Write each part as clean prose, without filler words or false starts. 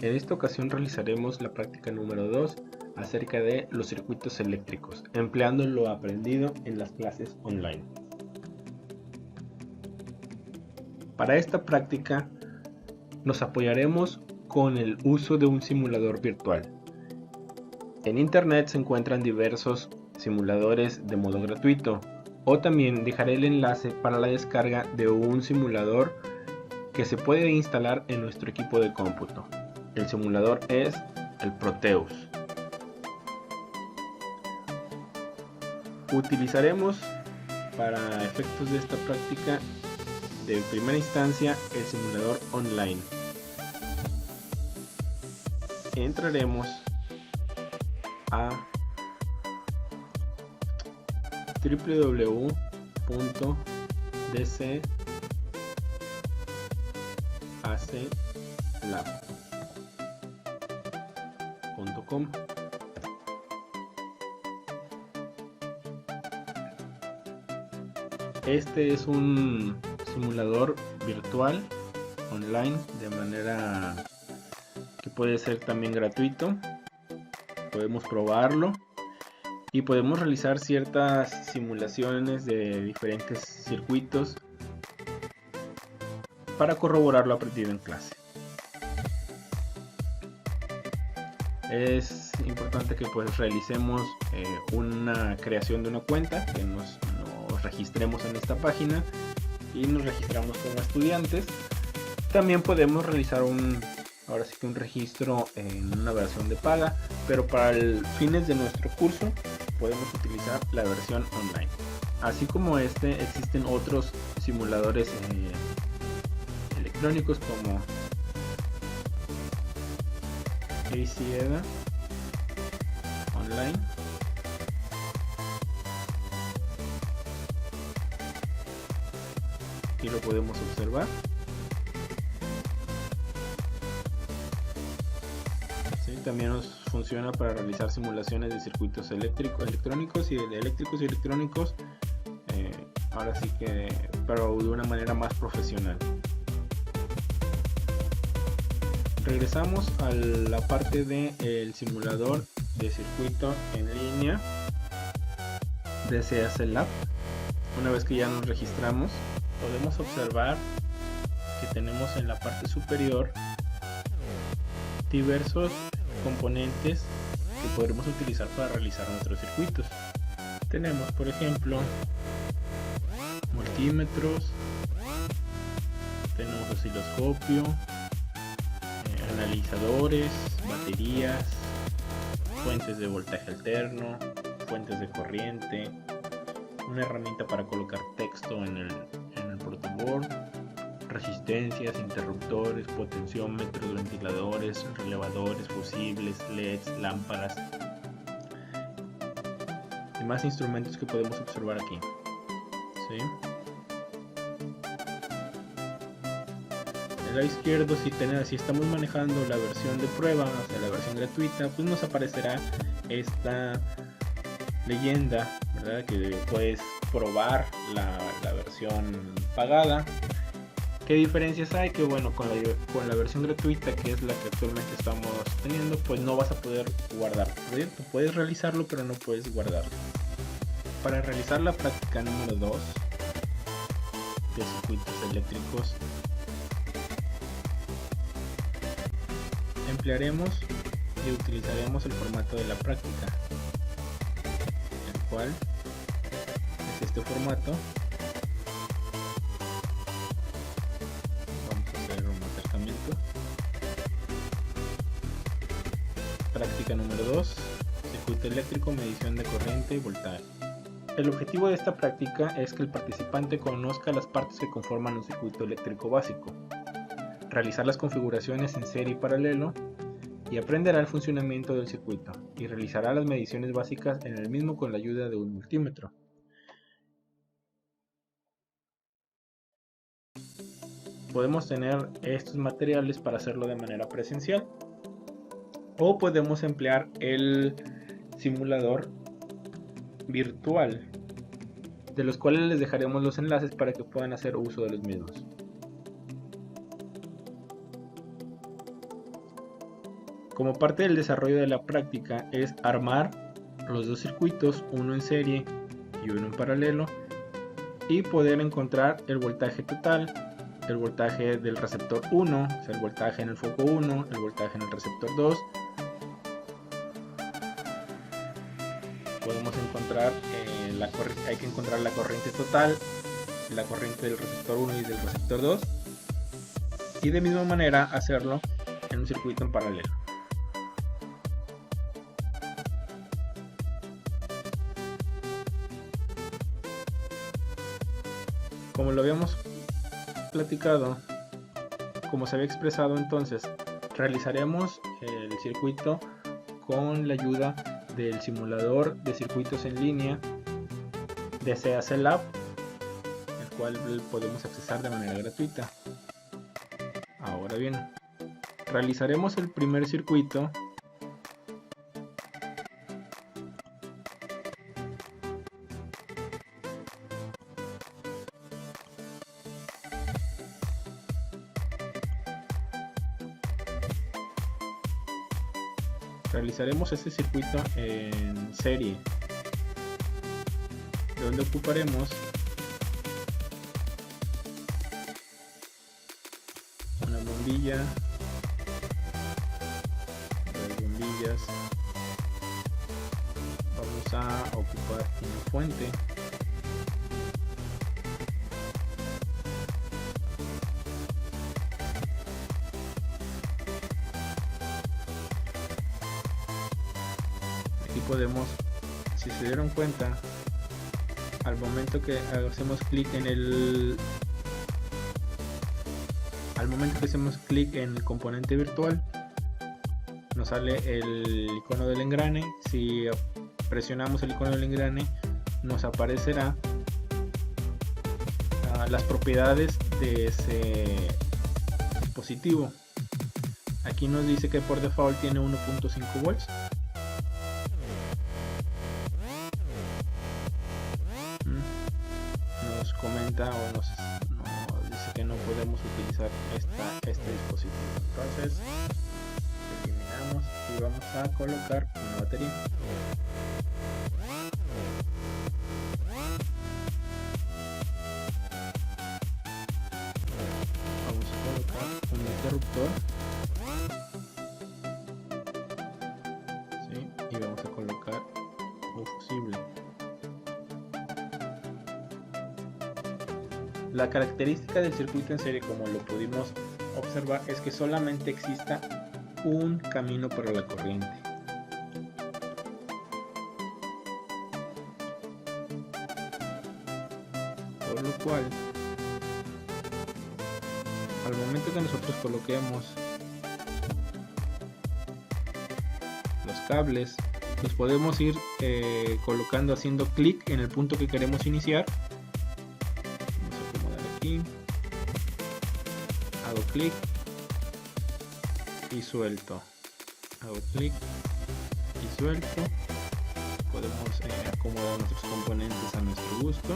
En esta ocasión realizaremos la práctica número 2 acerca de los circuitos eléctricos, empleando lo aprendido en las clases online. Para esta práctica nos apoyaremos con el uso de un simulador virtual. En internet se encuentran diversos simuladores de modo gratuito, o también dejaré el enlace para la descarga de un simulador que se puede instalar en nuestro equipo de cómputo. El simulador es el Proteus. Utilizaremos para efectos de esta práctica de primera instancia el simulador online. Entraremos a www.dcaclab.com. Este es un simulador virtual online de manera que puede ser también gratuito. Podemos probarlo y podemos realizar ciertas simulaciones de diferentes circuitos para corroborar lo aprendido en clase. Es importante que pues realicemos una creación de una cuenta, que nos registremos en esta página y nos registramos como estudiantes. También podemos realizar un registro en una versión de paga, pero para el fines de nuestro curso podemos utilizar la versión online. Así como existen otros simuladores electrónicos como ACEDA online, aquí lo podemos observar. También nos funciona para realizar simulaciones de circuitos electrónicos y electrónicos, ahora sí que, pero de una manera más profesional. Regresamos a la parte del simulador de circuito en línea de DCaclab. Una vez que ya nos registramos, podemos observar que tenemos en la parte superior diversos componentes que podremos utilizar para realizar nuestros circuitos. Tenemos, por ejemplo, multímetros, tenemos osciloscopio, analizadores, baterías, fuentes de voltaje alterno, fuentes de corriente, una herramienta para colocar texto en el protoboard, resistencias, interruptores, potenciómetros, ventiladores, relevadores, fusibles, LEDs, lámparas y más instrumentos que podemos observar aquí. ¿Sí? Del lado izquierdo, si estamos manejando la versión de prueba, o sea, la versión gratuita, pues nos aparecerá esta leyenda, ¿verdad? Que puedes probar la versión pagada. ¿Qué diferencias hay? Que bueno, con la versión gratuita, que es la que actualmente estamos teniendo, pues no vas a poder guardar tu proyecto. Puedes realizarlo, pero no puedes guardarlo. Para realizar la práctica número 2 de circuitos eléctricos, emplearemos y utilizaremos el formato de la práctica, el cual es este formato. Práctica número 2, circuito eléctrico, medición de corriente y voltaje. El objetivo de esta práctica es que el participante conozca las partes que conforman un circuito eléctrico básico, realizar las configuraciones en serie y paralelo, y aprenderá el funcionamiento del circuito y realizará las mediciones básicas en el mismo con la ayuda de un multímetro. Podemos tener estos materiales para hacerlo de manera presencial, o podemos emplear el simulador virtual, de los cuales les dejaremos los enlaces para que puedan hacer uso de los mismos. Como parte del desarrollo de la práctica es armar los dos circuitos, uno en serie y uno en paralelo, y poder encontrar el voltaje total, el voltaje del receptor 1, o sea, el voltaje en el foco 1, el voltaje en el receptor 2. Podemos encontrar hay que encontrar la corriente total, la corriente del receptor 1 y del receptor 2, y de misma manera hacerlo en un circuito en paralelo. Como lo habíamos platicado, como se había expresado entonces, realizaremos el circuito con la ayuda del simulador de circuitos en línea de CAC Lab, el cual podemos accesar de manera gratuita. Ahora bien, realizaremos el primer circuito este circuito en serie, donde ocuparemos una bombilla, dos bombillas, vamos a ocupar una fuente, aquí podemos, si se dieron cuenta, al momento que hacemos clic en el componente virtual, nos sale el icono del engrane. Si presionamos el icono del engrane, nos aparecerá las propiedades de ese dispositivo. Aquí nos dice que por default tiene 1.5 volts. Nos comenta o nos dice que no podemos utilizar este dispositivo. Entonces eliminamos y vamos a colocar una batería. Vamos a colocar un interruptor, ¿sí? Y vamos a colocar un fusible. La característica del circuito en serie, como lo pudimos observar, es que solamente exista un camino para la corriente. Por lo cual, al momento que nosotros coloquemos los cables, los podemos ir colocando haciendo clic en el punto que queremos iniciar. Hago clic y suelto, hago clic y suelto. Podemos acomodar nuestros componentes a nuestro gusto.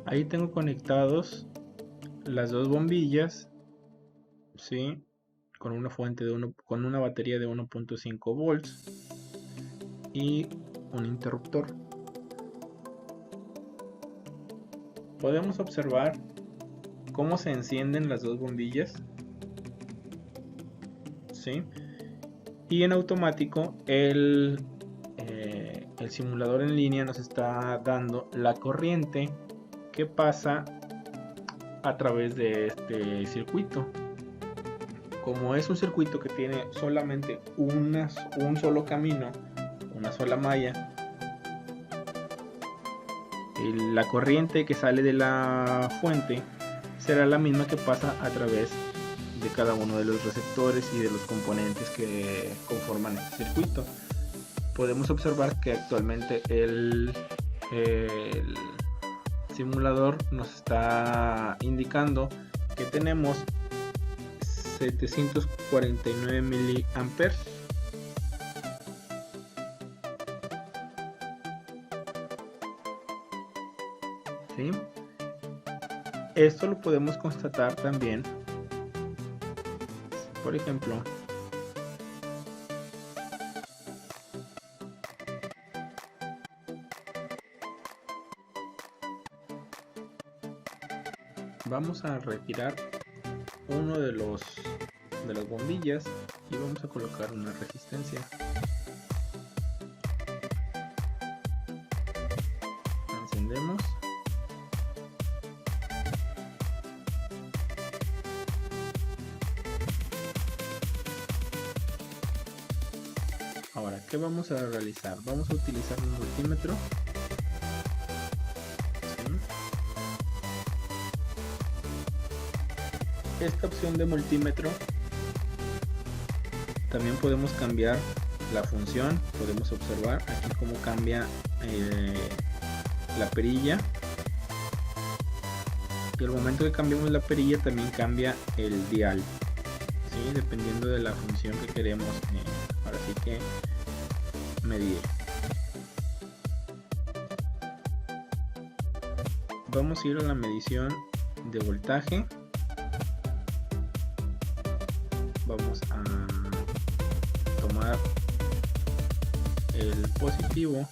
Ahí tengo conectados las dos bombillas, ¿sí? Con una fuente con una batería de 1.5 volts y un interruptor. Podemos observar cómo se encienden las dos bombillas, ¿sí? Y en automático el simulador en línea nos está dando la corriente que pasa a través de este circuito. Como es un circuito que tiene solamente un solo camino, una sola malla, la corriente que sale de la fuente será la misma que pasa a través de cada uno de los receptores y de los componentes que conforman este circuito. Podemos observar que actualmente el simulador nos está indicando que tenemos 749 miliamperes. ¿Sí? Esto lo podemos constatar también, por ejemplo, vamos a retirar uno de las bombillas y vamos a colocar una resistencia. Encendemos. Ahora, ¿qué vamos a realizar? Vamos a utilizar un multímetro. Esta opción de multímetro también podemos cambiar la función. Podemos observar aquí cómo cambia la perilla, y al momento que cambiamos la perilla también cambia el dial, ¿sí? Dependiendo de la función que queremos ahora sí que medir. Vamos a ir a la medición de voltaje. Vamos a tomar el positivo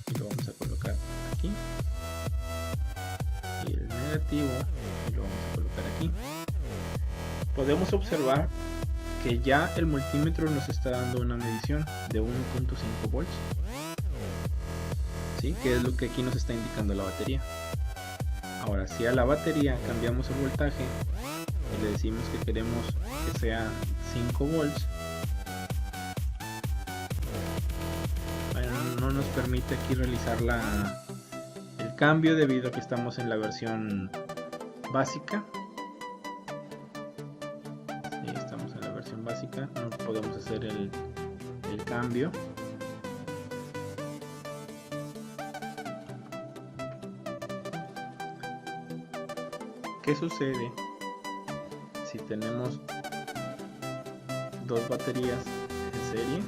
y lo vamos a colocar aquí, y el negativo y lo vamos a colocar aquí. Podemos observar que ya el multímetro nos está dando una medición de 1.5 volts, ¿sí? Que es lo que aquí nos está indicando la batería. Ahora, si a la batería cambiamos el voltaje y le decimos que queremos que sea 5 volts, bueno, no nos permite aquí realizar el cambio debido a que estamos en la versión básica. Sí, estamos en la versión básica, no podemos hacer el cambio. ¿Qué sucede si tenemos dos baterías en serie?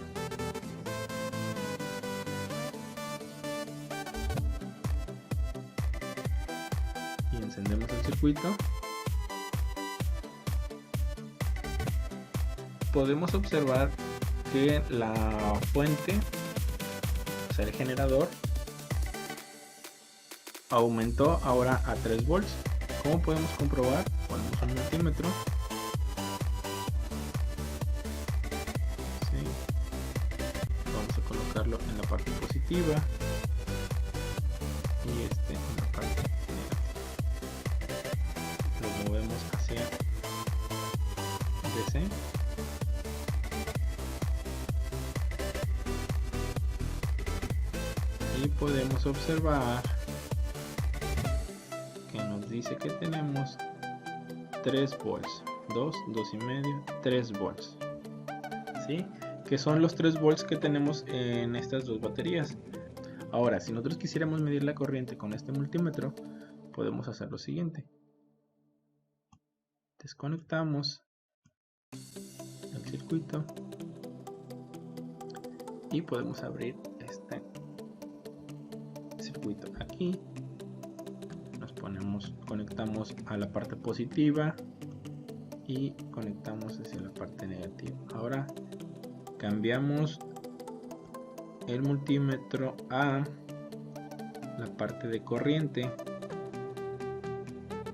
Y encendemos el circuito. Podemos observar que la fuente, o sea el generador, aumentó ahora a 3 volts. ¿Cómo podemos comprobar? Ponemos un multímetro. ¿Sí? Vamos a colocarlo en la parte positiva y en la parte negativa. Lo movemos hacia DC. Y podemos observar que nos dice que tenemos 3 volts, 2,5, 3 volts, ¿sí? Que son los 3 volts que tenemos en estas dos baterías. Ahora, si nosotros quisiéramos medir la corriente con este multímetro, podemos hacer lo siguiente. Desconectamos el circuito y podemos abrir este circuito aquí. Conectamos a la parte positiva y conectamos hacia la parte negativa. Ahora cambiamos el multímetro a la parte de corriente.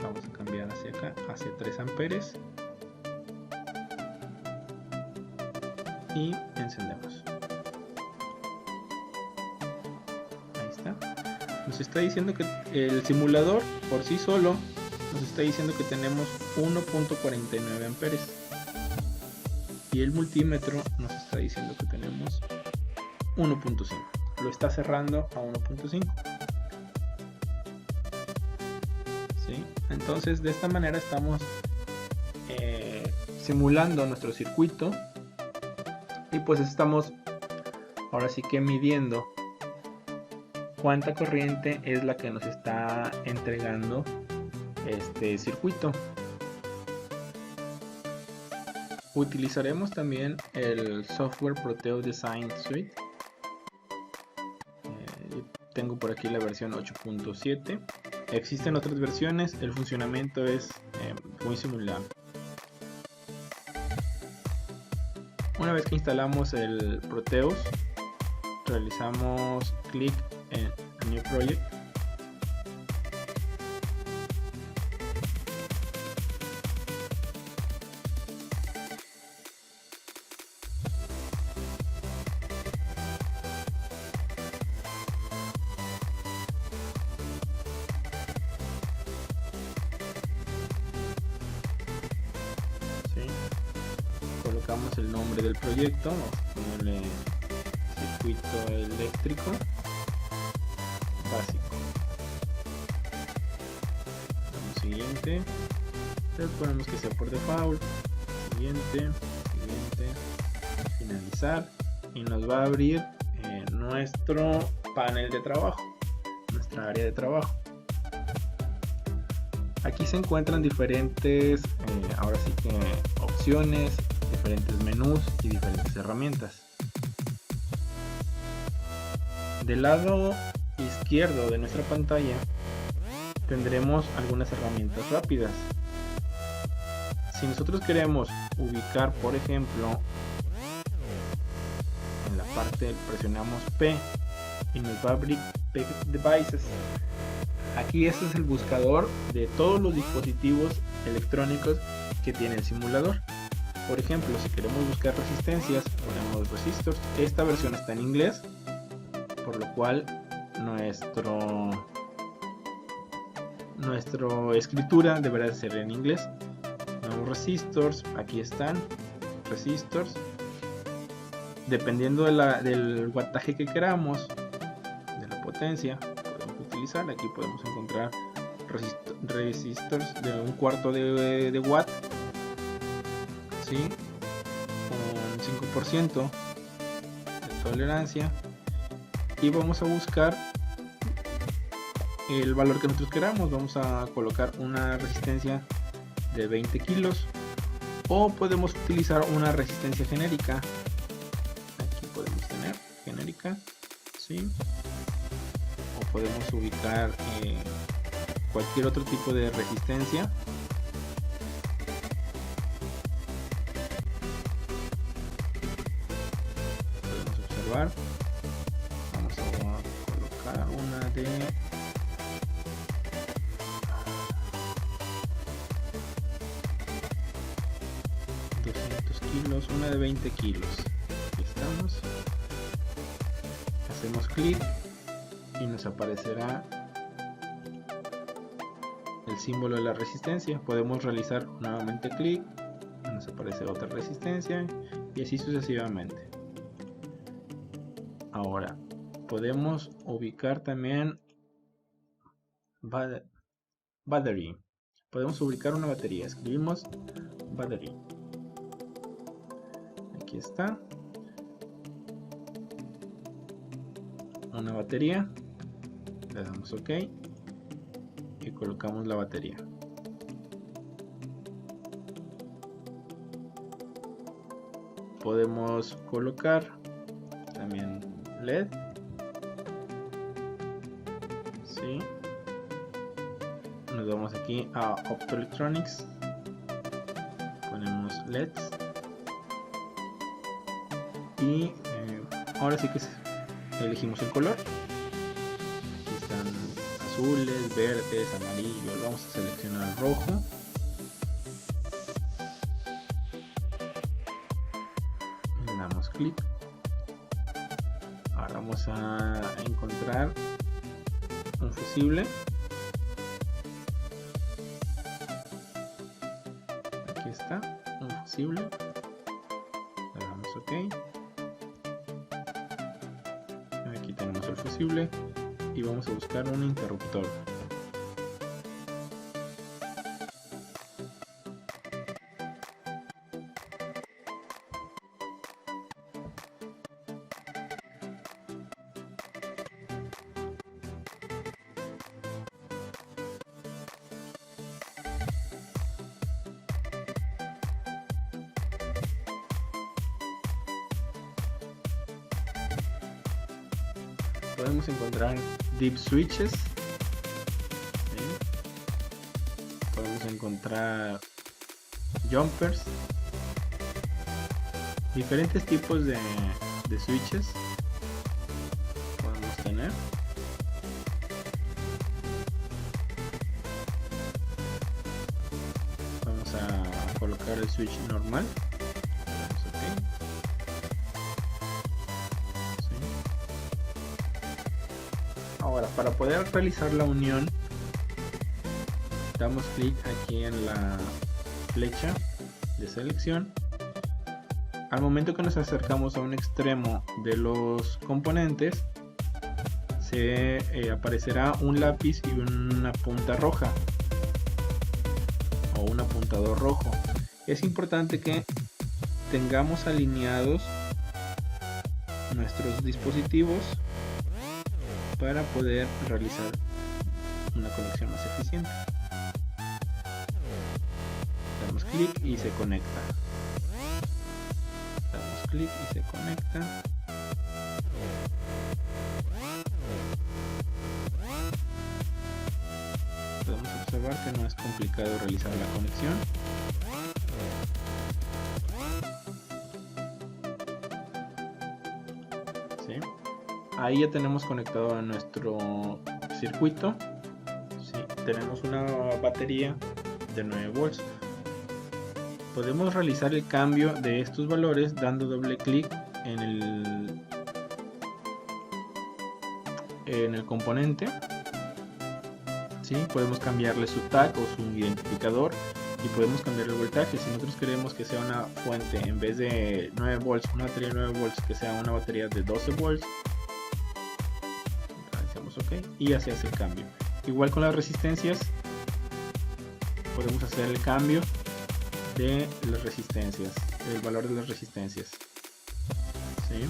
Vamos a cambiar hacia acá, hacia 3 amperes, y encendemos. Ahí está. Nos está diciendo que el simulador por sí solo nos está diciendo que tenemos 1.49 amperes y el multímetro nos está diciendo que tenemos 1.5. Lo está cerrando a 1.5. ¿Sí? Entonces de esta manera estamos simulando nuestro circuito y pues estamos ahora sí que midiendo cuánta corriente es la que nos está entregando este circuito. Utilizaremos también el software Proteo Design Suite. Tengo por aquí la versión 8.7. Existen otras versiones, el funcionamiento es muy similar. Una vez que instalamos el Proteus, realizamos clic en New Project. Colocamos el nombre del proyecto, vamos a ponerle circuito eléctrico básico. Damos siguiente, pero ponemos que sea por default. Siguiente, finalizar, y nos va a abrir nuestro panel de trabajo, nuestra área de trabajo. Aquí se encuentran diferentes, ahora sí que opciones, diferentes menús y diferentes herramientas. Del lado izquierdo de nuestra pantalla tendremos algunas herramientas rápidas. Si nosotros queremos ubicar, por ejemplo, en la parte presionamos P y nos va a abrir P Devices. Aquí este es el buscador de todos los dispositivos electrónicos que tiene el simulador. Por ejemplo, si queremos buscar resistencias, ponemos resistors. Esta versión está en inglés, por lo cual nuestra escritura deberá ser en inglés. Ponemos resistors, aquí están resistors. Dependiendo del wattaje que queramos, de la potencia, podemos utilizar. Aquí podemos encontrar resistors de 1/4 de watt, ¿sí? Con 5% de tolerancia, y vamos a buscar el valor que nosotros queramos. Vamos a colocar una resistencia de 20 kilos, o podemos utilizar una resistencia genérica. Aquí podemos tener genérica, ¿sí? O podemos ubicar cualquier otro tipo de resistencia. Podemos observar. Vamos a colocar una de 200 kilos, una de 20 kilos. Aquí estamos. Hacemos clic y nos aparecerá el símbolo de la resistencia. Podemos realizar nuevamente clic, nos aparece otra resistencia, y así sucesivamente. Ahora podemos ubicar también battery. Podemos ubicar una batería. Escribimos battery. Aquí está una batería. Le damos OK y colocamos la batería. Podemos colocar también LED, ¿sí? Nos vamos aquí a Optoelectronics, ponemos LEDs, y ahora sí que elegimos el color. Aquí están azules, verdes, amarillos. Vamos a seleccionar rojo. Le damos clic. Ahora vamos a encontrar un fusible. Aquí está, un fusible. Le damos OK. Aquí tenemos el fusible y vamos a buscar un interruptor. podemos encontrar deep switches, ¿sí? Podemos encontrar jumpers, diferentes tipos de switches podemos tener. Vamos a colocar el switch normal. Ahora, para poder realizar la unión, damos clic aquí en la flecha de selección. Al momento que nos acercamos a un extremo de los componentes, se aparecerá un lápiz y una punta roja o un apuntador rojo. Es importante que tengamos alineados nuestros dispositivos para poder realizar una conexión más eficiente. Damos clic y se conecta. Damos clic y se conecta. Podemos observar que no es complicado realizar la conexión. ¿Sí? Ahí ya tenemos conectado a nuestro circuito. ¿Sí? Tenemos una batería de 9 volts. Podemos realizar el cambio de estos valores dando doble clic en el componente. ¿Sí? Podemos cambiarle su tag o su identificador y podemos cambiar el voltaje. Si nosotros queremos que sea una fuente, en vez de 9 volts, una batería de 9 volts, que sea una batería de 12 volts, hacemos OK y ya se hace el cambio. Igual con las resistencias, podemos hacer el cambio de las resistencias, el valor de las resistencias. ¿Sí?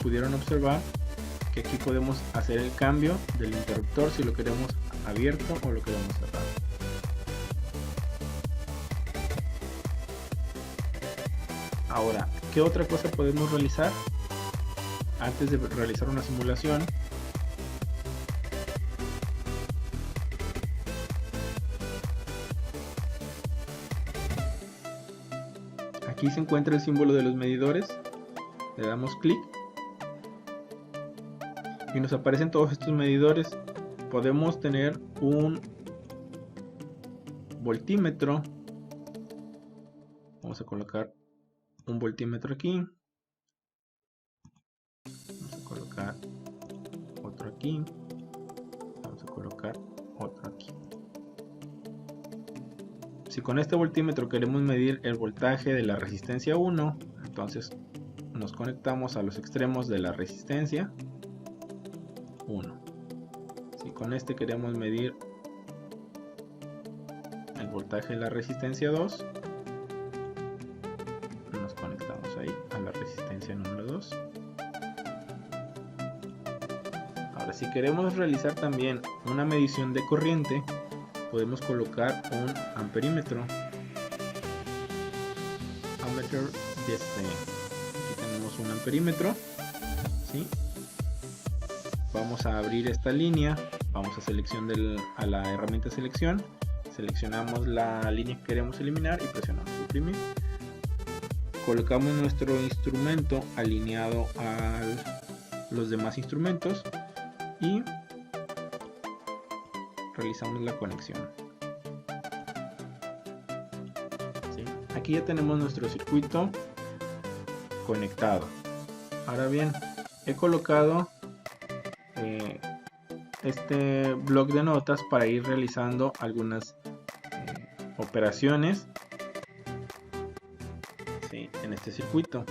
Pudieron observar que aquí podemos hacer el cambio del interruptor si lo queremos abierto o lo queremos cerrado. Ahora, ¿qué otra cosa podemos realizar antes de realizar una simulación? Aquí se encuentra el símbolo de los medidores. Le damos clic y nos aparecen todos estos medidores. Podemos tener un voltímetro. Vamos a colocar un voltímetro aquí. Vamos a colocar otro aquí. Vamos a colocar otro aquí. Si con este voltímetro queremos medir el voltaje de la resistencia 1, entonces nos conectamos a los extremos de la resistencia 1. Si con este queremos medir el voltaje de la resistencia 2, nos conectamos ahí a la resistencia número 2. Ahora, si queremos realizar también una medición de corriente, podemos colocar un amperímetro. Ammeter DC. Aquí tenemos un amperímetro. ¿Sí? Vamos a abrir esta línea. Vamos a la herramienta selección. Seleccionamos la línea que queremos eliminar y presionamos suprimir. Colocamos nuestro instrumento alineado a los demás instrumentos y realizamos la conexión. ¿Sí? Aquí ya tenemos nuestro circuito conectado. Ahora bien, he colocado este bloc de notas para ir realizando algunas operaciones, ¿sí?, en este circuito.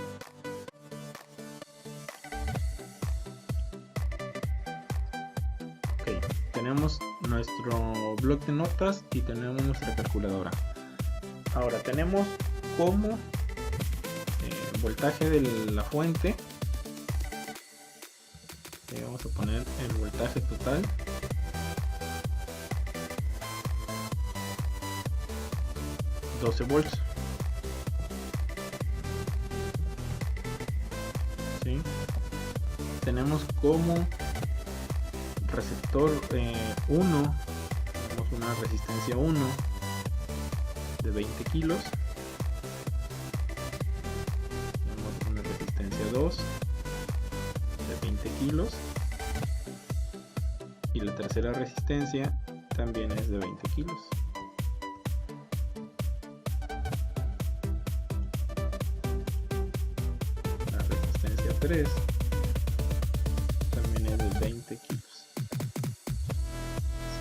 Tenemos nuestro bloc de notas y tenemos nuestra calculadora. Ahora tenemos como voltaje de la fuente. Vamos a poner el voltaje total. $12 volts. tenemos como receptor 1, tenemos una resistencia 1 de 20 kilos, tenemos una resistencia 2 de 20 kilos y la tercera resistencia también es de 20 kilos. La resistencia 3 también es de 20 kilos.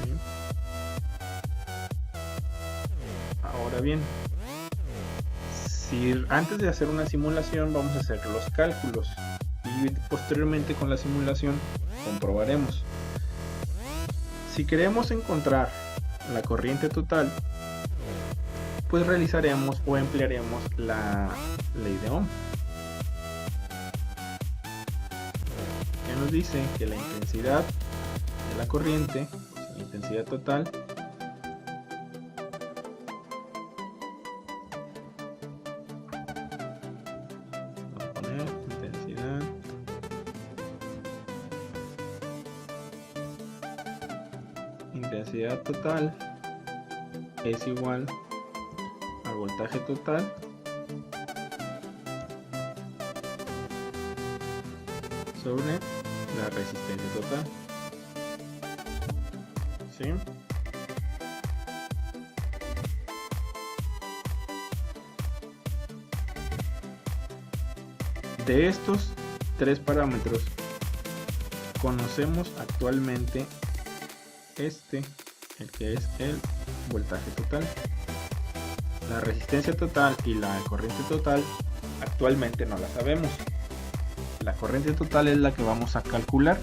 ¿Sí? Ahora bien, si antes de hacer una simulación vamos a hacer los cálculos y posteriormente con la simulación comprobaremos. Si queremos encontrar la corriente total, pues realizaremos o emplearemos la ley de Ohm, que nos dice que la intensidad de la corriente, pues la intensidad total, vamos a poner intensidad total es igual al voltaje total sobre la resistencia total. ¿Sí? De estos tres parámetros conocemos actualmente el que es el voltaje total. La resistencia total y la corriente total actualmente no la sabemos. La corriente total es la que vamos a calcular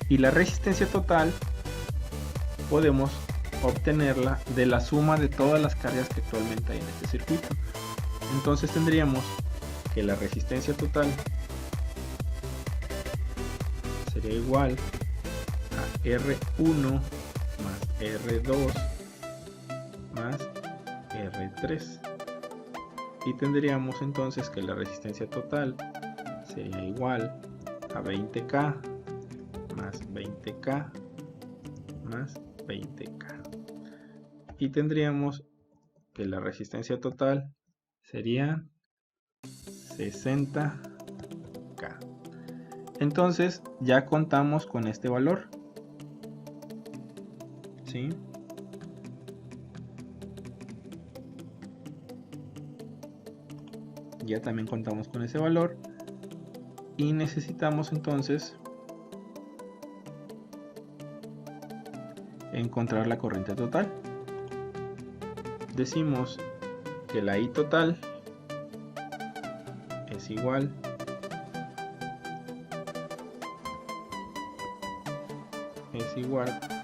y la resistencia total podemos obtenerla de la suma de todas las cargas que actualmente hay en este circuito. Entonces tendríamos que la resistencia total sería igual a R1 más R2 más R3 y tendríamos entonces que la resistencia total sería igual a 20K más 20K más 20K y tendríamos que la resistencia total sería 60K. Entonces ya contamos con este valor. ¿Sí? Ya también contamos con ese valor y necesitamos entonces encontrar la corriente total. Decimos que la I total es igual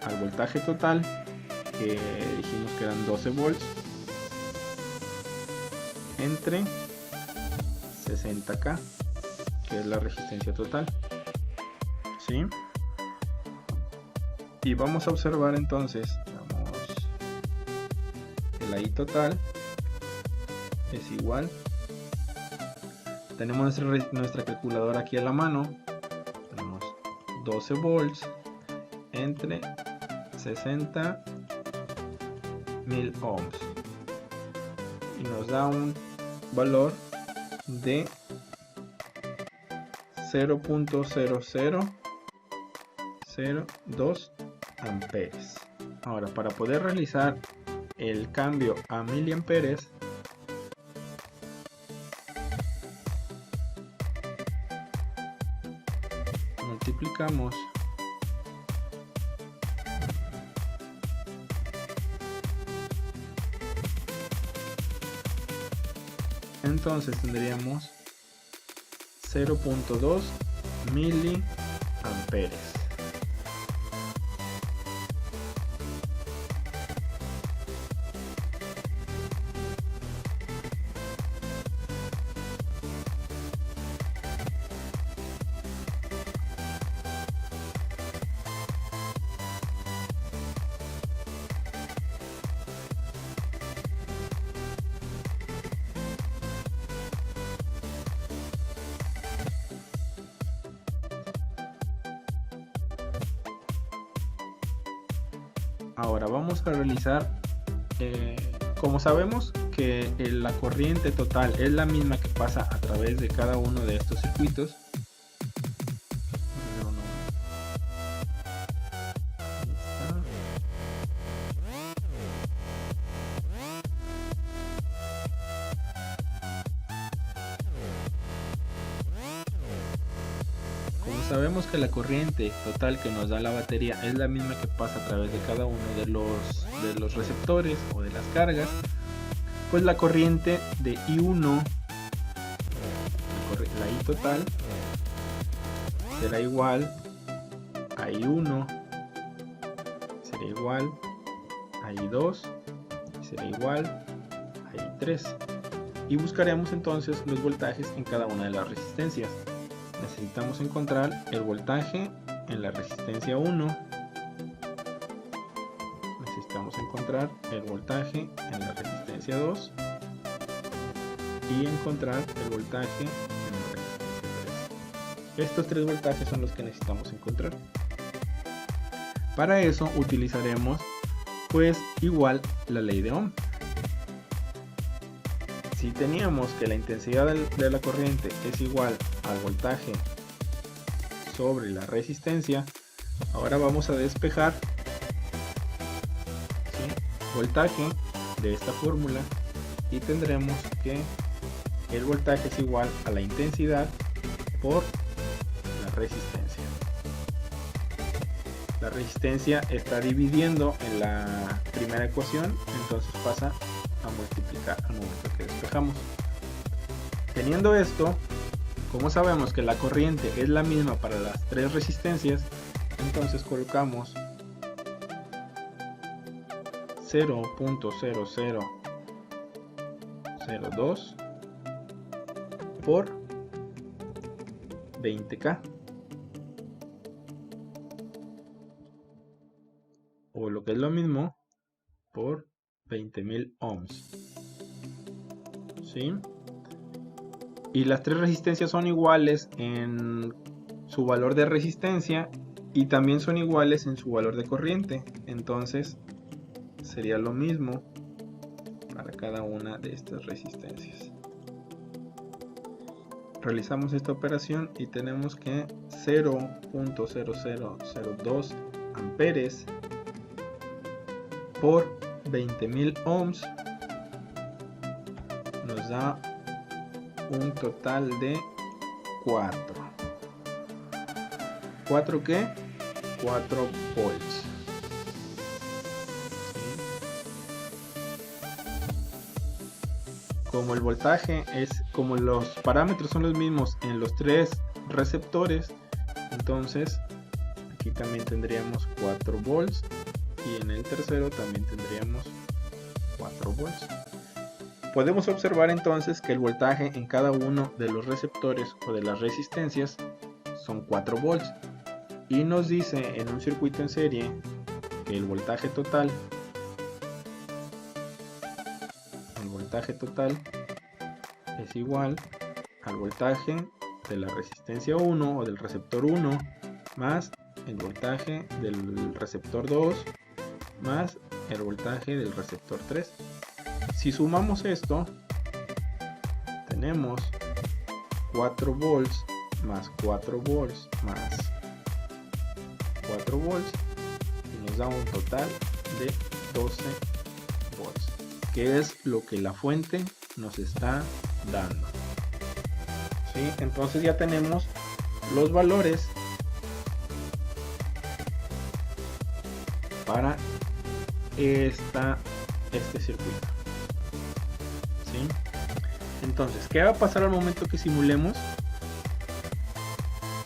al voltaje total, que dijimos que eran 12 volts, entre 60K, que es la resistencia total. ¿Sí? Y vamos a observar entonces, que la I total es igual, tenemos nuestra calculadora aquí a la mano, tenemos 12 volts entre 60.000 ohms y nos da un valor de 0.0002 amperes. Ahora, para poder realizar el cambio a miliamperes, multiplicamos entonces tendríamos 0.2 miliamperes. Ahora vamos a realizar, como sabemos que la corriente total es la misma que pasa a través de cada uno de estos circuitos. Sabemos que la corriente total que nos da la batería es la misma que pasa a través de cada uno de los receptores o de las cargas, pues la corriente de I1, la I total, será igual a I1, será igual a I2, será igual a I3, y buscaremos entonces los voltajes en cada una de las resistencias. Necesitamos encontrar el voltaje en la resistencia 1, necesitamos encontrar el voltaje en la resistencia 2 y encontrar el voltaje en la resistencia 3. Estos tres voltajes son los que necesitamos encontrar. Para eso utilizaremos pues igual la ley de Ohm. Si teníamos que la intensidad de la corriente es igual al voltaje sobre la resistencia, ahora vamos a despejar, ¿sí?, voltaje de esta fórmula y tendremos que el voltaje es igual a la intensidad por la resistencia. La resistencia está dividiendo en la primera ecuación, entonces pasa a multiplicar al momento que despejamos. Teniendo esto, como sabemos que la corriente es la misma para las tres resistencias, entonces colocamos 0.0002 por 20K, o lo que es lo mismo, por 20.000 ohms, ¿sí? Y las tres resistencias son iguales en su valor de resistencia y también son iguales en su valor de corriente, entonces sería lo mismo para cada una de estas resistencias. Realizamos esta operación y tenemos que 0.0002 amperes por 20.000 ohms nos da un total de 4. ¿4 qué? 4 volts. Como el voltaje como los parámetros son los mismos en los tres receptores, entonces aquí también tendríamos 4 volts y en el tercero también tendríamos 4 volts. Podemos observar entonces que el voltaje en cada uno de los receptores o de las resistencias son 4 volts y nos dice en un circuito en serie que el voltaje total es igual al voltaje de la resistencia 1 o del receptor 1 más el voltaje del receptor 2 más el voltaje del receptor 3. Si sumamos esto, tenemos 4 volts más 4 volts más 4 volts y nos da un total de 12 volts, que es lo que la fuente nos está dando. ¿Sí? Entonces ya tenemos los valores para este circuito. ¿Sí? Entonces, ¿qué va a pasar al momento que simulemos?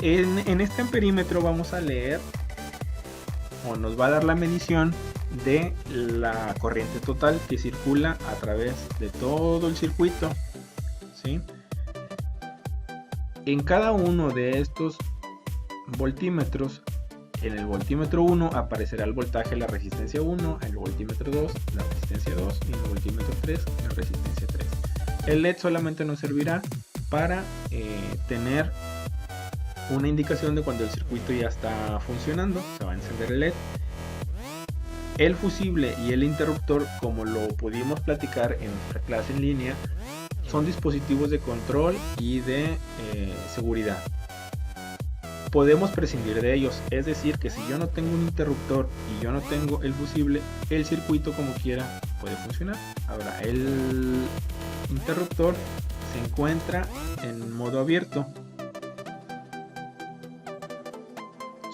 En este amperímetro vamos a leer o nos va a dar la medición de la corriente total que circula a través de todo el circuito. ¿Sí? En cada uno de estos voltímetros, en el voltímetro 1 aparecerá el voltaje de la resistencia 1, en el voltímetro 2 la resistencia 2 y en el voltímetro 3 la resistencia 3. El LED solamente nos servirá para tener una indicación de cuando el circuito ya está funcionando. Se va a encender el LED El fusible y el interruptor, como lo pudimos platicar en nuestra clase en línea, son dispositivos de control y de seguridad. Podemos prescindir de ellos, es decir, que si yo no tengo un interruptor y yo no tengo el fusible, el circuito como quiera puede funcionar. Ahora, el interruptor se encuentra en modo abierto.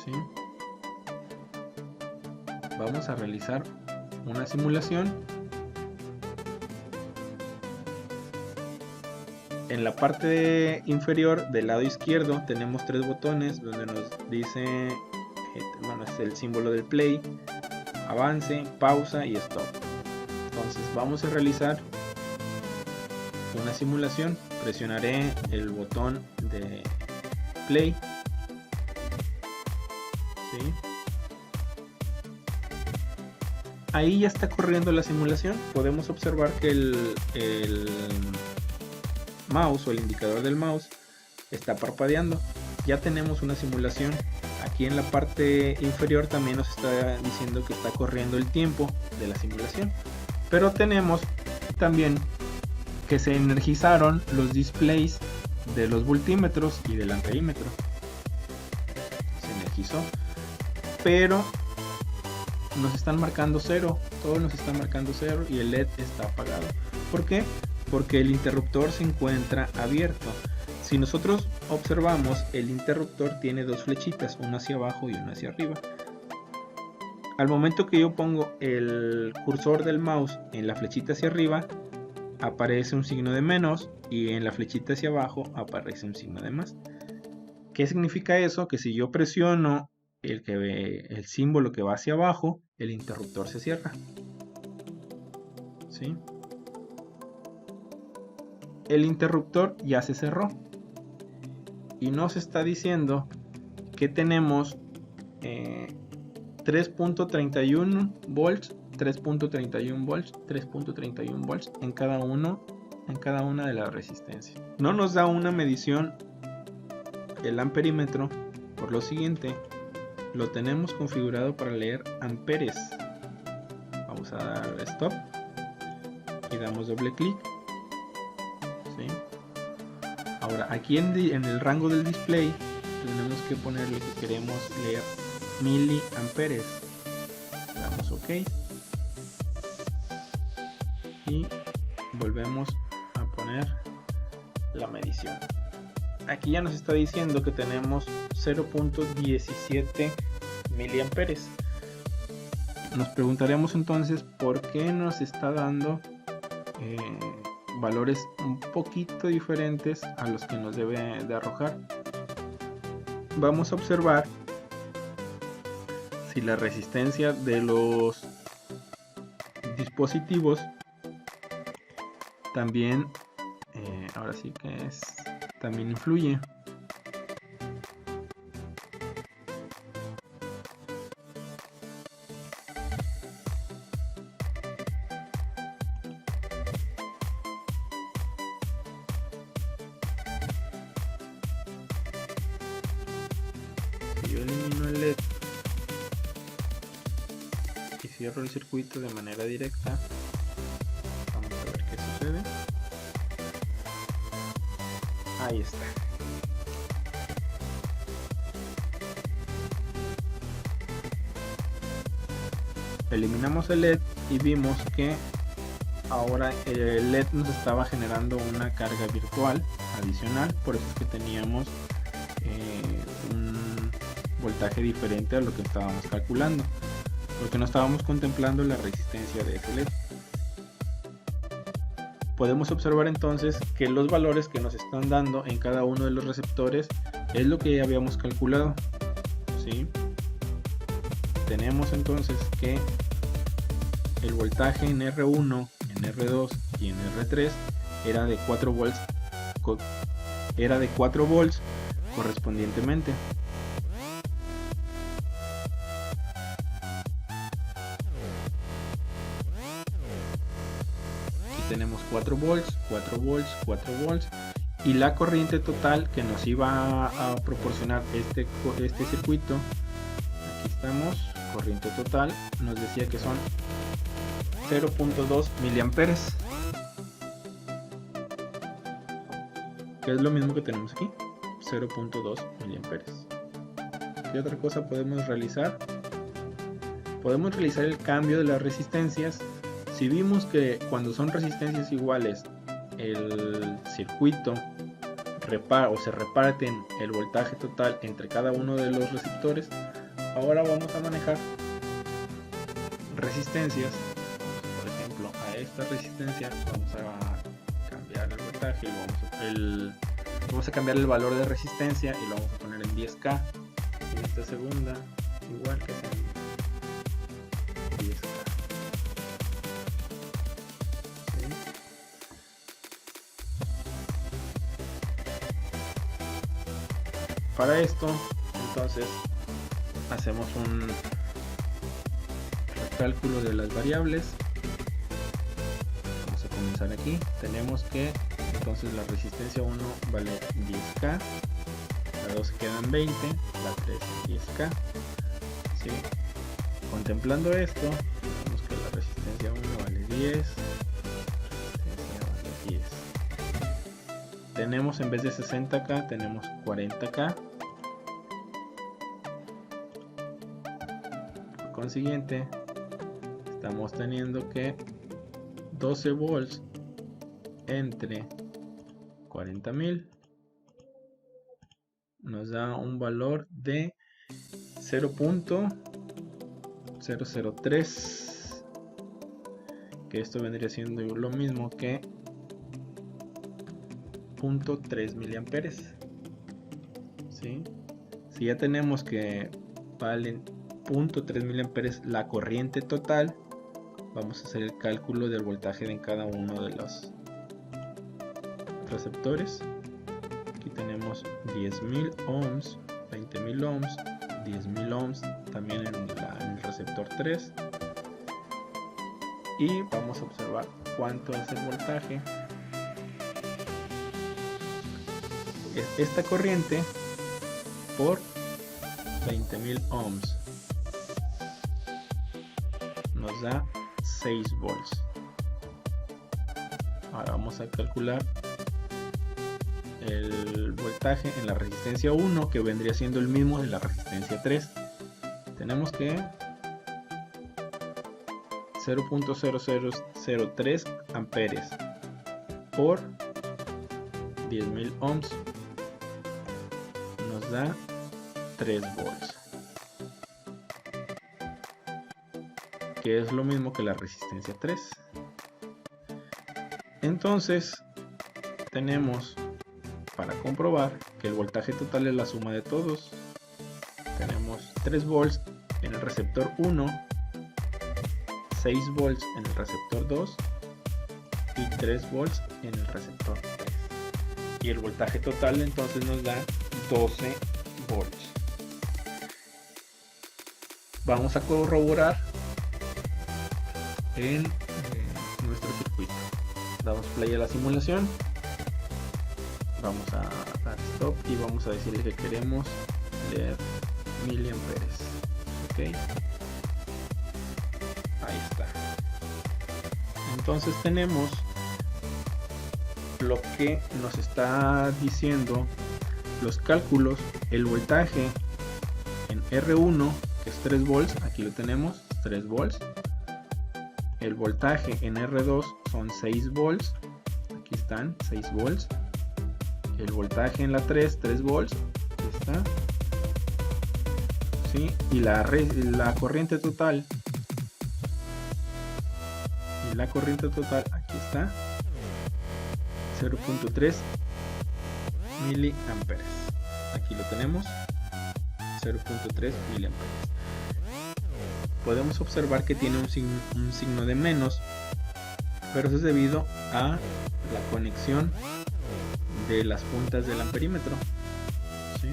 ¿Sí? Vamos a realizar una simulación. En la parte inferior del lado izquierdo tenemos 3 botones donde nos dice, bueno, es el símbolo del play, avance, pausa y stop. Entonces vamos a realizar una simulación. Presionaré el botón de play. ¿Sí? Ahí ya está corriendo la simulación. Podemos observar que el mouse o el indicador del mouse está parpadeando. Ya tenemos una simulación. Aquí en la parte inferior también nos está diciendo que está corriendo el tiempo de la simulación. Pero tenemos también que se energizaron los displays de los voltímetros y del amperímetro. Se energizó, pero nos están marcando 0. Todo nos está marcando 0 y el LED está apagado. ¿Por qué? Porque el interruptor se encuentra abierto. Si nosotros observamos, el interruptor tiene 2 flechitas, una hacia abajo y una hacia arriba. Al momento que yo pongo el cursor del mouse en la flechita hacia arriba, aparece un signo de menos, y en la flechita hacia abajo aparece un signo de más. ¿Qué significa eso? Que si yo presiono el símbolo que va hacia abajo, el interruptor se cierra. ¿Sí? El interruptor ya se cerró y nos está diciendo que tenemos 3.31 volts, 3.31 volts, 3.31 volts en cada una de las resistencias. No nos da una medición el amperímetro, por lo siguiente lo tenemos configurado para leer amperes. Vamos a dar stop y damos doble clic. ¿Sí? Ahora aquí en el rango del display tenemos que ponerle que queremos leer miliamperes. Damos OK y volvemos a poner la medición. Aquí ya nos está diciendo que tenemos 0.17 miliamperes. Nos preguntaremos entonces por qué nos está dando valores un poquito diferentes a los que nos debe de arrojar. Vamos a observar si la resistencia de los dispositivos también ahora sí que también influye. Si yo elimino el LED y cierro el circuito de manera directa, vamos a ver qué sucede. Ahí está. Eliminamos el LED y vimos que ahora el LED nos estaba generando una carga virtual adicional. Por eso es que teníamos un voltaje diferente a lo que estábamos calculando, porque no estábamos contemplando la resistencia de ese LED. Podemos observar entonces que los valores que nos están dando en cada uno de los receptores es lo que ya habíamos calculado. ¿Sí? Tenemos entonces que el voltaje en R1, en R2 y en R3 era de 4 volts correspondientemente. Tenemos 4 volts, 4 volts, 4 volts, y la corriente total que nos iba a proporcionar este circuito, aquí estamos corriente total nos decía que son 0.2 miliamperes, que es lo mismo que tenemos aquí, 0.2 miliamperes. ¿Qué otra cosa podemos realizar? Podemos realizar el cambio de las resistencias. Si vimos que cuando son resistencias iguales el circuito se reparten el voltaje total entre cada uno de los receptores, ahora vamos a manejar resistencias. Por ejemplo, a esta resistencia vamos a cambiar el voltaje y vamos a cambiar el valor de resistencia y lo vamos a poner en 10K. En esta segunda igual que es en 10K. Para esto, entonces, hacemos un cálculo de las variables. Vamos a comenzar aquí. Tenemos que, entonces, la resistencia 1 vale 10K, la 2 quedan 20, la 3 10K. ¿Sí? Contemplando esto, vemos que la resistencia 1 vale 10, resistencia vale 10. Tenemos en vez de 60K, tenemos 40K. Por consiguiente, estamos teniendo que 12 volts entre 40.000 nos da un valor de 0.003, que esto vendría siendo lo mismo que 0.3 miliamperes. ¿Sí? Si ya tenemos que valen 0.3 miliamperes la corriente total, vamos a hacer el cálculo del voltaje en cada uno de los receptores. Aquí tenemos 10.000 ohms, 20.000 ohms, 10.000 ohms también en el receptor 3, y vamos a observar cuánto es el voltaje. Es esta corriente por 20.000 ohms nos da 6 volts. Ahora vamos a calcular el voltaje en la resistencia 1, que vendría siendo el mismo de la resistencia 3. Tenemos que 0.0003 amperes por 10.000 ohms nos da 3 volts, que es lo mismo que la resistencia 3. Entonces tenemos, para comprobar que el voltaje total es la suma de todos, tenemos 3 volts en el receptor 1, 6 volts en el receptor 2 y 3 volts en el receptor 3, y el voltaje total entonces nos da 12 volts. Vamos a corroborar en nuestro circuito. Damos play a la simulación, vamos a dar stop y vamos a decirle que queremos leer miliamperes. Ok, ahí está. Entonces tenemos lo que nos está diciendo los cálculos. El voltaje en R1, que es 3 volts, aquí lo tenemos, 3 volts. El voltaje en R2 son 6 volts, aquí están, 6 volts. El voltaje en la 3 volts, aquí está. ¿Sí? Y la corriente total, aquí está, 0.3 miliamperes. Aquí lo tenemos, 0.3 miliamperes. Podemos observar que tiene un signo de menos, pero eso es debido a la conexión de las puntas del amperímetro. ¿Sí?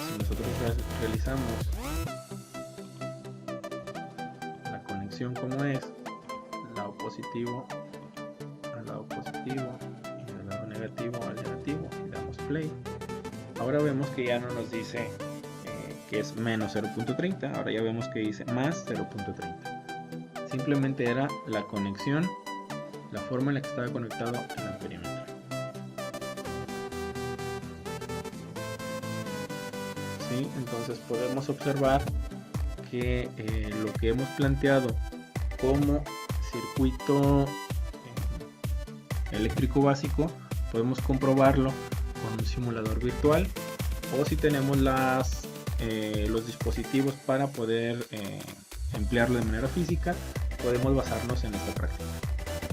Si nosotros realizamos la conexión como es, lado positivo al lado positivo y el lado negativo al negativo, y damos play, ahora vemos que ya no nos dice que es menos 0.30. Ahora ya vemos que dice más 0.30. Simplemente era la conexión, la forma en la que estaba conectado el amperímetro. ¿Sí? Entonces podemos observar que lo que hemos planteado como circuito eléctrico básico podemos comprobarlo con un simulador virtual, o si tenemos los dispositivos para poder emplearlo de manera física, podemos basarnos en esta práctica.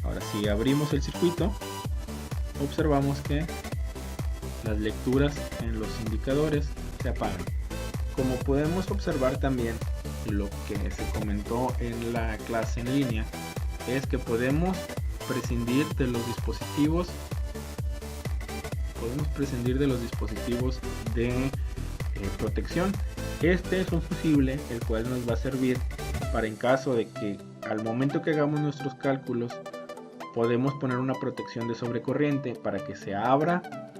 Ahora, si abrimos el circuito, observamos que las lecturas en los indicadores se apagan. Como podemos observar también, lo que se comentó en la clase en línea es que podemos prescindir de los dispositivos de protección. Este es un fusible el cual nos va a servir para, en caso de que al momento que hagamos nuestros cálculos, podemos poner una protección de sobrecorriente para que se abra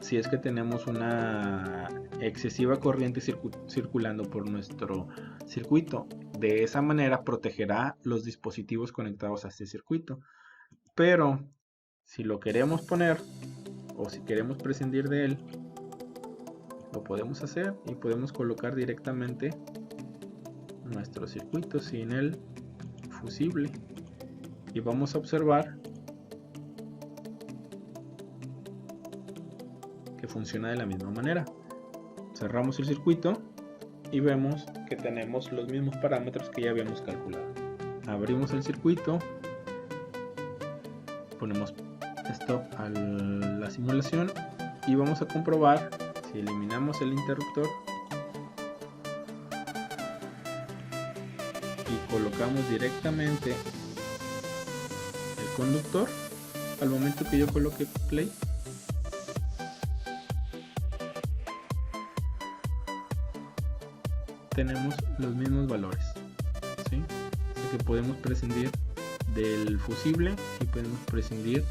si es que tenemos una excesiva corriente circulando por nuestro circuito. De esa manera protegerá los dispositivos conectados a este circuito. Pero si lo queremos poner, o si queremos prescindir de él, lo podemos hacer y podemos colocar directamente nuestro circuito sin el fusible, y vamos a observar que funciona de la misma manera. Cerramos el circuito y vemos que tenemos los mismos parámetros que ya habíamos calculado. Abrimos el circuito, ponemos stop a la simulación y vamos a comprobar si eliminamos el interruptor y colocamos directamente el conductor. Al momento que yo coloque play, tenemos los mismos valores, ¿sí? Así que podemos prescindir del fusible y podemos prescindir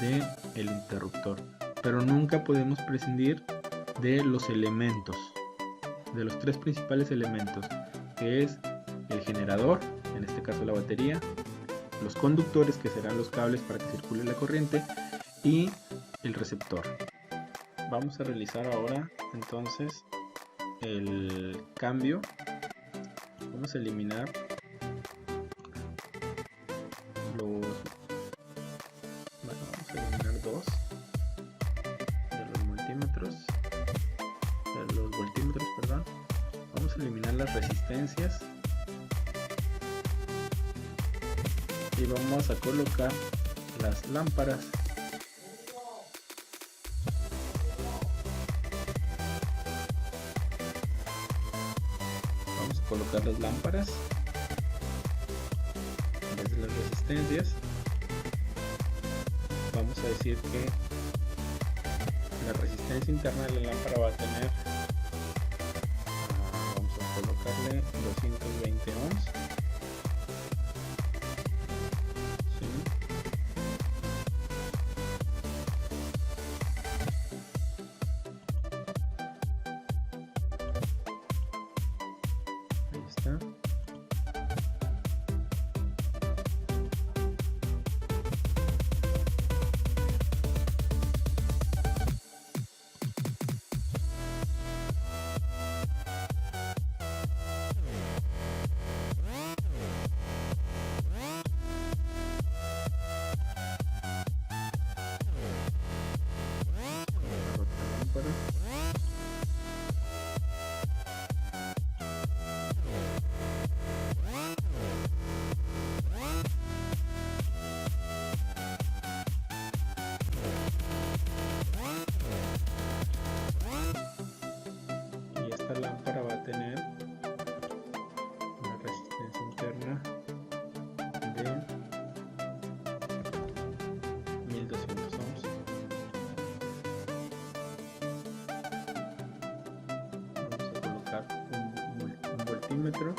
del interruptor, pero nunca podemos prescindir de los elementos, de los tres principales elementos, que es el generador, en este caso la batería, los conductores, que serán los cables para que circule la corriente, y el receptor. Vamos a realizar ahora entonces el cambio. Vamos a eliminar vamos a eliminar dos de los voltímetros, perdón. Vamos a eliminar las resistencias y vamos a colocar las lámparas. Vamos a colocar las lámparas en vez de las resistencias. Vamos a decir que la resistencia interna de la lámpara va a tener, vamos a colocarle 220 ohms. ¿Sí? Ahí está. Y esta lámpara va a tener una resistencia interna de 1200 ohms. Vamos a colocar un voltímetro.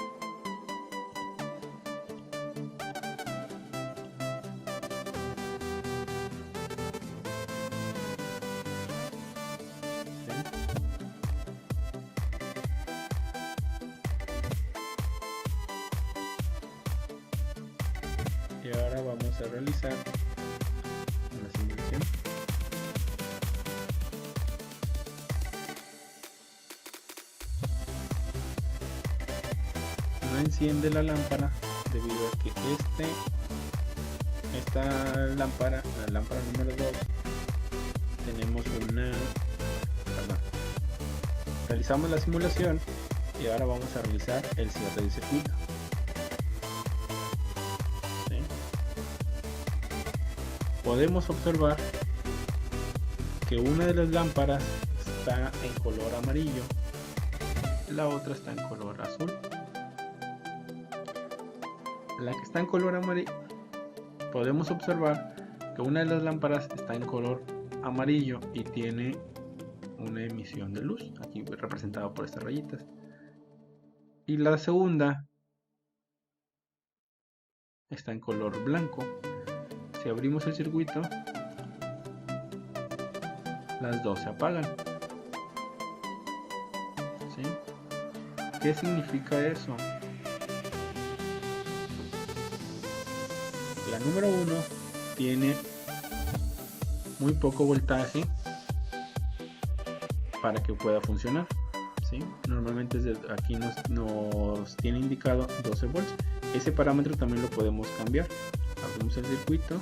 Y ahora vamos a realizar una simulación. No enciende la lámpara debido a que esta lámpara, la lámpara número 2, tenemos realizamos la simulación y ahora vamos a realizar el cierre del circuito. ¿Sí? Podemos observar que una de las lámparas está en color amarillo, la otra está en color azul. La que está en color amarillo, podemos observar que una de las lámparas está en color amarillo y tiene una emisión de luz, aquí representada por estas rayitas. Y la segunda está en color blanco. Si abrimos el circuito, las dos se apagan. ¿Sí? ¿Qué significa eso? La número 1 tiene muy poco voltaje para que pueda funcionar. ¿Sí? Normalmente aquí nos tiene indicado 12 volts. Ese parámetro también lo podemos cambiar. Abrimos el circuito,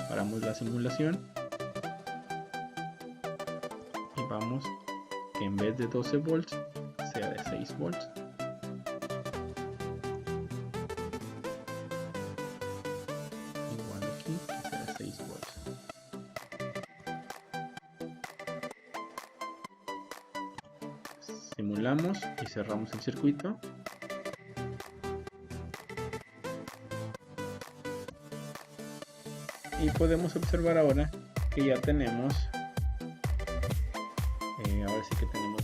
paramos la simulación y vamos que en vez de 12 volts sea de 6 volts. Simulamos y cerramos el circuito. Y podemos observar ahora que ya tenemos, ahora sí que tenemos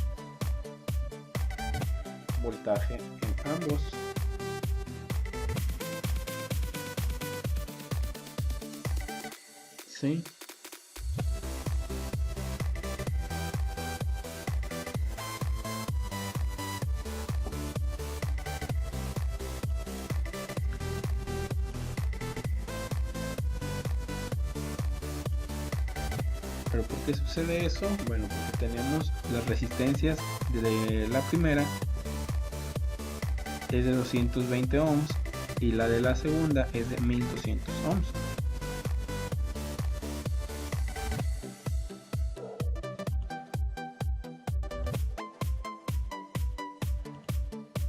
voltaje en ambos. ¿Sí? ¿Pero por qué sucede eso? Bueno, porque tenemos las resistencias de la primera es de 220 ohms y la de la segunda es de 1200 ohms.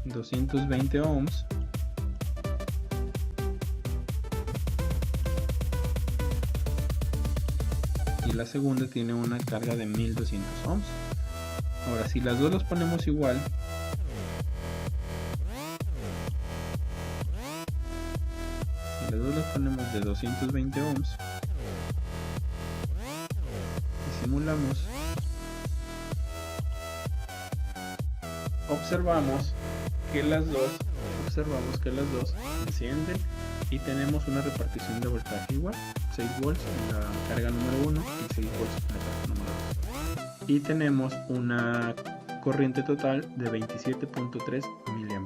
$220 ohms y la segunda tiene una carga de 1200 ohms. Ahora, si las dos los ponemos igual, si las dos los ponemos de 220 ohms y simulamos, observamos que las dos encienden y tenemos una repartición de voltaje igual, 6 volts en la carga número 1 y 6 volts en la carga número 2, y tenemos una corriente total de 27.3 mA.